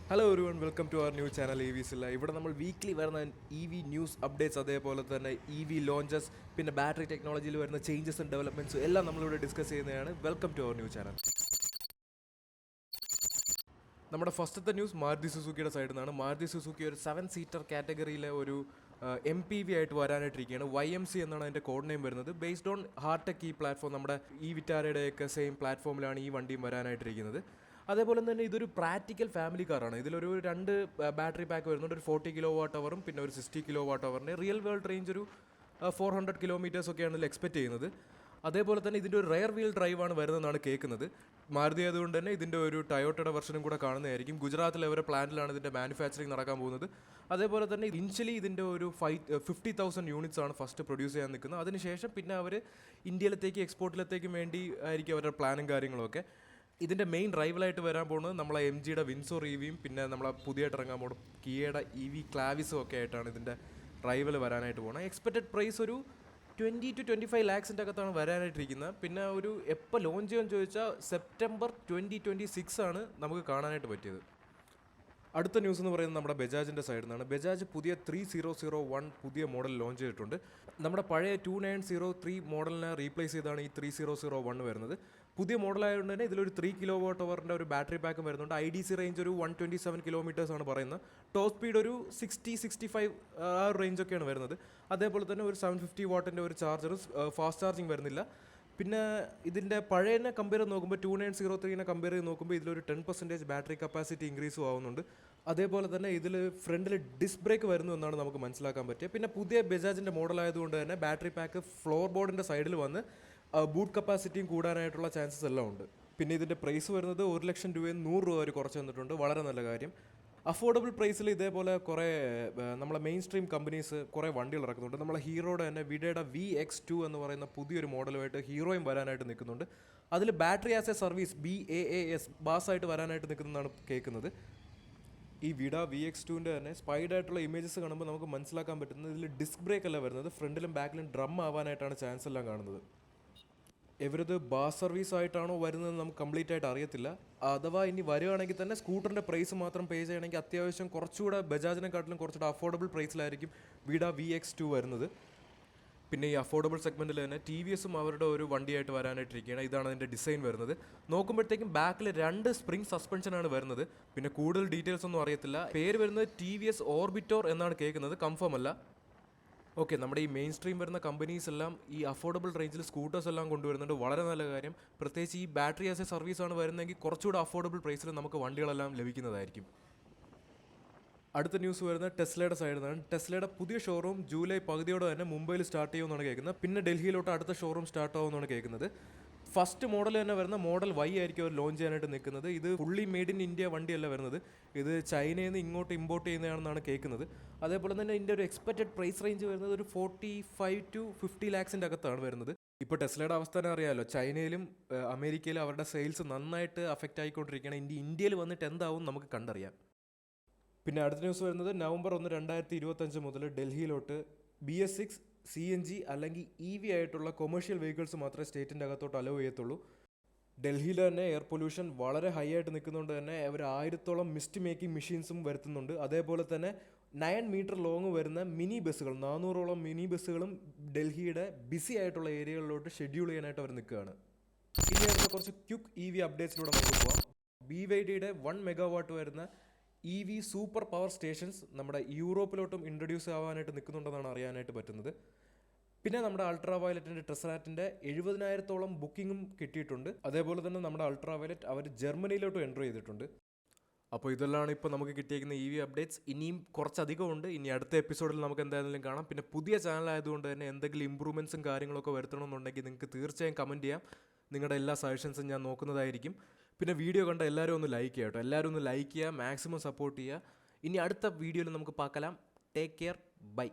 Hello everyone, welcome to our new channel ഇ വി സില്ല. ഇവിടെ നമ്മൾ വീക്ക്ലി വരുന്ന EV ന്യൂസ് അപ്ഡേറ്റ്സ്, അതേപോലെ തന്നെ EV ലോഞ്ചസ്, പിന്നെ ബാറ്ററി ടെക്നോളജിയിൽ വരുന്ന ചേഞ്ചസ് ആൻഡ് ഡെവലപ്മെൻറ്റ്സ് എല്ലാം നമ്മളിവിടെ ഡിസ്കസ് ചെയ്യുന്നതാണ്. Welcome to our new channel. നമ്മുടെ ഫസ്റ്റത്തെ ന്യൂസ് മാരുതി സുസുക്കിയുടെ സൈഡിൽ നിന്നാണ്. മാരുതി സുസുക്കി ഒരു 7 സീറ്റർ കാറ്റഗറിയിലെ ഒരു MPV ആയിട്ട് വരാനായിട്ടിരിക്കുകയാണ്. YMC എന്നാണ് അതിൻ്റെ കോഡ് നെയിം വരുന്നത്. ബേസ്ഡ് ഓൺ ഹാർടെക് പ്ലാറ്റ്ഫോം, നമ്മുടെ വിറ്റാരയുടെയൊക്കെ സെയിം പ്ലാറ്റ്ഫോമിലാണ് ഈ വണ്ടിയും വരാനായിട്ടിരിക്കുന്നത്. അതേപോലെ തന്നെ ഇതൊരു പ്രാക്ടിക്കൽ ഫാമിലി കാറാണ്. ഇതിലൊരു 2 ബാറ്ററി പാക്ക് വരുന്നുണ്ട്. ഒരു 40 kWh പിന്നെ ഒരു 60 kWh. റിയൽ വേൾഡ് റേഞ്ച് ഒരു 400 കിലോമീറ്റേഴ്സ് ഒക്കെയാണ് ഇതിൽ എക്സ്പെക്ട് ചെയ്യുന്നത്. അതേപോലെ തന്നെ ഇതിൻ്റെ ഒരു റെയർ വീൽ ഡ്രൈവാണ് വരുന്നതെന്നാണ് കേൾക്കുന്നത്. മാരുതി ആയതുകൊണ്ട് തന്നെ ഇതിൻ്റെ ഒരു ടയോട്ടയുടെ വെർഷനും കൂടെ കാണുന്നതായിരിക്കും. ഗുജറാത്തിലെ അവരുടെ പ്ലാന്റിലാണ് ഇതിൻ്റെ മാനുഫാക്ചറിങ് നടക്കാൻ പോകുന്നത്. അതേപോലെ തന്നെ ഇനിഷ്യലി ഇതിൻ്റെ ഒരു 50,000 യൂണിറ്റ്സ് ആണ് ഫസ്റ്റ് പ്രൊഡ്യൂസ് ചെയ്യാൻ നിൽക്കുന്നത്. അതിനുശേഷം പിന്നെ അവർ ഇന്ത്യയിലത്തേക്ക് എക്സ്പോർട്ടിലത്തേക്കും വേണ്ടി ആയിരിക്കും അവരുടെ പ്ലാനും കാര്യങ്ങളൊക്കെ. ഇതിൻ്റെ മെയിൻ റൈവലായിട്ട് വരാൻ പോകുന്നത് നമ്മളെ MGയുടെ വിൻസോർ EVയും പിന്നെ നമ്മളെ പുതിയതായിട്ട് ഇറങ്ങാൻ പോകുന്ന കിയയുടെ EV ക്ലാവിസും ഒക്കെ ആയിട്ടാണ് ഇതിൻ്റെ റൈവൽ വരാനായിട്ട് പോകുന്നത്. എക്സ്പെക്റ്റഡ് പ്രൈസ് ഒരു 20 to 25 ലാക്സിൻ്റെ അകത്താണ് വരാനായിട്ടിരിക്കുന്നത്. പിന്നെ ഒരു എപ്പോൾ ലോഞ്ച് ചെയ്യുമെന്ന് ചോദിച്ചാൽ സെപ്റ്റംബർ 2026 ആണ് നമുക്ക് കാണാനായിട്ട് പറ്റിയത്. അടുത്ത ന്യൂസ് എന്ന് പറയുന്നത് നമ്മുടെ ബജാജിൻ്റെ സൈഡിൽ നിന്നാണ്. ബജാജ് പുതിയ 3001 പുതിയ മോഡൽ ലോഞ്ച് ചെയ്തിട്ടുണ്ട്. നമ്മുടെ പഴയ 2903 മോഡലിനെ റീപ്ലേസ് ചെയ്താണ് ഈ 3001 വരുന്നത്. പുതിയ മോഡലായതുകൊണ്ട് തന്നെ ഇതിലൊരു 3 kWh ഒരു ബാറ്ററി പാക്കും വരുന്നുണ്ട്. IDC റേഞ്ച് ഒരു 127 കിലോമീറ്റേഴ്സ് ആണ് പറയുന്നത്. ടോപ്പ് സ്പീഡ് ഒരു 60-65 ആ റേഞ്ചൊക്കെയാണ് വരുന്നത്. അതേപോലെ തന്നെ ഒരു 750 വാട്ടിൻ്റെ ഒരു ചാർജറും ഫാസ്റ്റ് ചാർജിങ് വരുന്നില്ല. പിന്നെ ഇതിൻ്റെ പഴയനെ കമ്പയർ ചെയ്ത് നോക്കുമ്പോൾ 2903 കമ്പയർ ചെയ്ത് നോക്കുമ്പോൾ ഇതിലൊരു 10% ബാറ്ററി കപ്പാസിറ്റി ഇൻക്രീസും ആവുന്നുണ്ട്. അതേപോലെ തന്നെ ഇതിൽ ഫ്രണ്ടിൽ ഡിസ്ക് ബ്രേക്ക് വരുന്നു എന്നാണ് നമുക്ക് മനസ്സിലാക്കാൻ പറ്റുക. പിന്നെ പുതിയ ബജാജിൻ്റെ മോഡലായതുകൊണ്ട് തന്നെ ബാറ്ററി പാക്ക് ഫ്ലോർ ബോർഡിൻ്റെ സൈഡിൽ വന്ന് ബൂട്ട് കപ്പാസിറ്റിയും കൂടാനായിട്ടുള്ള ചാൻസസ് എല്ലാം ഉണ്ട്. പിന്നെ ഇതിൻ്റെ പ്രൈസ് വരുന്നത് 1 ലക്ഷം രൂപയിൽ 100 രൂപ വരെ കുറച്ച് തന്നിട്ടുണ്ട്. വളരെ നല്ല കാര്യം. അഫോർഡബിൾ പ്രൈസിൽ ഇതേപോലെ കുറേ നമ്മളെ മെയിൻ സ്ട്രീം കമ്പനീസ് കുറേ വണ്ടികൾ ഇറക്കുന്നുണ്ട്. നമ്മളെ ഹീറോയുടെ തന്നെ വിഡയുടെ VX2 എന്ന് പറയുന്ന പുതിയൊരു മോഡലുമായിട്ട് ഹീറോയും വരാനായിട്ട് നിൽക്കുന്നുണ്ട്. അതിൽ battery as A service BaaS ബാസായിട്ട് വരാനായിട്ട് നിൽക്കുന്നതാണ് കേൾക്കുന്നത്. ഈ വിഡ VX2ൻ്റെ തന്നെ സ്പൈഡായിട്ടുള്ള ഇമേജസ് കാണുമ്പോൾ നമുക്ക് മനസ്സിലാക്കാൻ പറ്റുന്നത് ഇതിൽ ഡിസ്ക് ബ്രേക്ക് അല്ല വരുന്നത്, ഫ്രണ്ടിലും ബാക്കിലും ഡ്രം ആവാനായിട്ടാണ് ചാൻസ് എല്ലാം കാണുന്നത്. ഇവരത് ബാസ് സർവീസ് ആയിട്ടാണോ വരുന്നത് നമുക്ക് കംപ്ലീറ്റ് ആയിട്ട് അറിയത്തില്ല. അഥവാ ഇനി വരികയാണെങ്കിൽ തന്നെ സ്കൂട്ടറിൻ്റെ പ്രൈസ് മാത്രം പേ ചെയ്യണമെങ്കിൽ അത്യാവശ്യം കുറച്ചുകൂടെ ബജാജിനെക്കാട്ടിലും കുറച്ചുകൂടെ അഫോർഡബിൾ പ്രൈസിലായിരിക്കും വിഡ VX2 വരുന്നത്. പിന്നെ ഈ അഫോർഡബിൾ സെഗ്മെൻറ്റിൽ തന്നെ TVSഉം അവരുടെ ഒരു വണ്ടിയായിട്ട് വരാനായിട്ടിരിക്കുകയാണ്. ഇതാണ് അതിൻ്റെ ഡിസൈൻ വരുന്നത്. നോക്കുമ്പോഴത്തേക്കും ബാക്കിൽ 2 സ്പ്രിംഗ് സസ്പെൻഷനാണ് വരുന്നത്. പിന്നെ കൂടുതൽ ഡീറ്റെയിൽസ് ഒന്നും അറിയത്തില്ല. പേര് വരുന്നത് TVS ഓർബിറ്റോർ എന്നാണ് കേൾക്കുന്നത്, കൺഫേം അല്ല. ഓക്കെ, നമ്മുടെ ഈ മെയിൻ സ്ട്രീം വരുന്ന കമ്പനീസ് എല്ലാം ഈ അഫോർഡബിൾ റേഞ്ചിൽ സ്കൂട്ടേഴ്സ് എല്ലാം കൊണ്ടുവരുന്നുണ്ട്. വളരെ നല്ല കാര്യം. പ്രത്യേകിച്ച് ഈ ബാറ്ററി ആസ് എ സർവീസാണ് വരുന്നതെങ്കിൽ കുറച്ചുകൂടെ അഫോർഡബിൾ പ്രൈസിൽ നമുക്ക് വണ്ടികളെല്ലാം ലഭിക്കുന്നതായിരിക്കും. അടുത്ത ന്യൂസ് വരുന്നത് ടെസ്ലയുടെ സൈഡിൽ നിന്നാണ്. ടെസ്ലയുടെ പുതിയ ഷോറൂം ജൂലൈ പകുതിയോടെ തന്നെ മുംബൈയിൽ സ്റ്റാർട്ട് ചെയ്യുമെന്നാണ് കേൾക്കുന്നത്. പിന്നെ ഡൽഹിയിലോട്ട് അടുത്ത ഷോറൂം സ്റ്റാർട്ട് ആവുമെന്നാണ് കേൾക്കുന്നത്. ഫസ്റ്റ് മോഡൽ തന്നെ വരുന്ന മോഡൽ Y ആയിരിക്കും അവർ ലോഞ്ച് ചെയ്യാനായിട്ട് നിൽക്കുന്നത്. ഇത് ഫുള്ളി മെയ്ഡ് ഇൻ ഇന്ത്യ വണ്ടിയല്ല വരുന്നത്, ഇത് ചൈനയിൽ നിന്ന് ഇങ്ങോട്ട് ഇമ്പോർട്ട് ചെയ്യുന്നതാണെന്നാണ് കേൾക്കുന്നത്. അതേപോലെ തന്നെ ഇതിൻ്റെ ഒരു എക്സ്പെക്റ്റഡ് പ്രൈസ് റേഞ്ച് വരുന്നത് ഒരു 45 to 50 ലാക്സിൻ്റെ അകത്താണ് വരുന്നത്. ഇപ്പോൾ ടെസ്ലയുടെ അവസ്ഥ തന്നെ അറിയാമല്ലോ, ചൈനയിലും അമേരിക്കയിലും അവരുടെ സെയിൽസ് നന്നായിട്ട് അഫക്റ്റ് ആയിക്കൊണ്ടിരിക്കുകയാണ്. ഇന്ത്യയിൽ വന്നിട്ട് എന്താവും നമുക്ക് കണ്ടറിയാം. പിന്നെ അടുത്ത ന്യൂസ് വരുന്നത് നവംബർ 1, 2025 മുതൽ ഡൽഹിയിലോട്ട് BS6 CNG അല്ലെങ്കിൽ EV ആയിട്ടുള്ള കൊമേഴ്ഷ്യൽ വെഹിക്കിൾസ് മാത്രമേ സ്റ്റേറ്റിൻ്റെ അകത്തോട്ട് അലോ ചെയ്യത്തുള്ളൂ. ഡൽഹിയിൽ തന്നെ എയർ പൊല്യൂഷൻ വളരെ ഹൈ ആയിട്ട് നിൽക്കുന്നതുകൊണ്ട് തന്നെ അവർ 1000-ഓളം മിസ്റ്റ് മേക്കിംഗ് മെഷീൻസും വരുത്തുന്നുണ്ട്. അതേപോലെ തന്നെ 9 മീറ്റർ ലോങ് വരുന്ന മിനി ബസ്സുകൾ, 400-ഓളം മിനി ബസ്സുകളും ഡൽഹിയുടെ ബിസി ആയിട്ടുള്ള ഏരിയകളിലോട്ട് ഷെഡ്യൂൾ ചെയ്യാനായിട്ട് അവർ നിൽക്കുകയാണ്. ഇനി അടുത്ത കുറച്ച് ക്വിക്ക് EV അപ്ഡേറ്റ്സിലൂടെ നമുക്ക് പോകാം. BYDയുടെ 1 മെഗാവാട്ട് വരുന്ന EV സൂപ്പർ പവർ സ്റ്റേഷൻസ് നമ്മുടെ യൂറോപ്പിലോട്ടും ഇൻട്രൊഡ്യൂസ് ആവാനായിട്ട് നിൽക്കുന്നുണ്ടെന്നാണ് അറിയാനായിട്ട് പറ്റുന്നത്. പിന്നെ നമ്മുടെ അൾട്രാ വയലറ്റിൻ്റെ ടെസ്ലാറ്റിൻ്റെ 70,000-ഓളം ബുക്കിങ്ങും കിട്ടിയിട്ടുണ്ട്. അതേപോലെ തന്നെ നമ്മുടെ അൾട്രാ വയലറ്റ് അവർ ജർമ്മനിയിലോട്ടും എൻ്റർ ചെയ്തിട്ടുണ്ട്. അപ്പോൾ ഇതെല്ലാം ഇപ്പോൾ നമുക്ക് കിട്ടിയിരിക്കുന്ന EV അപ്ഡേറ്റ്സ്. ഇനിയും കുറച്ചധികം ഉണ്ട്. ഇനി അടുത്ത എപ്പിസോഡിൽ നമുക്ക് എന്തായാലും കാണാം. പിന്നെ പുതിയ ചാനൽ ആയതുകൊണ്ട് തന്നെ എന്തെങ്കിലും ഇമ്പ്രൂവ്മെൻറ്റ്സും കാര്യങ്ങളൊക്കെ വരുത്തണമെന്നുണ്ടെങ്കിൽ നിങ്ങൾക്ക് തീർച്ചയായും കമൻറ്റ് ചെയ്യാം. നിങ്ങളുടെ എല്ലാ സജഷൻസും ഞാൻ നോക്കുന്നതായിരിക്കും. പിന്നെ വീഡിയോ കണ്ട എല്ലാവരും ഒന്ന് ലൈക്ക് ചെയ്യുക കേട്ടോ. എല്ലാവരും ഒന്ന് ലൈക്ക് ചെയ്യുക, മാക്സിമം സപ്പോർട്ട് ചെയ്യുക. ഇനി അടുത്ത വീഡിയോയിൽ നമുക്ക് പാക്കലാം. Take care, by.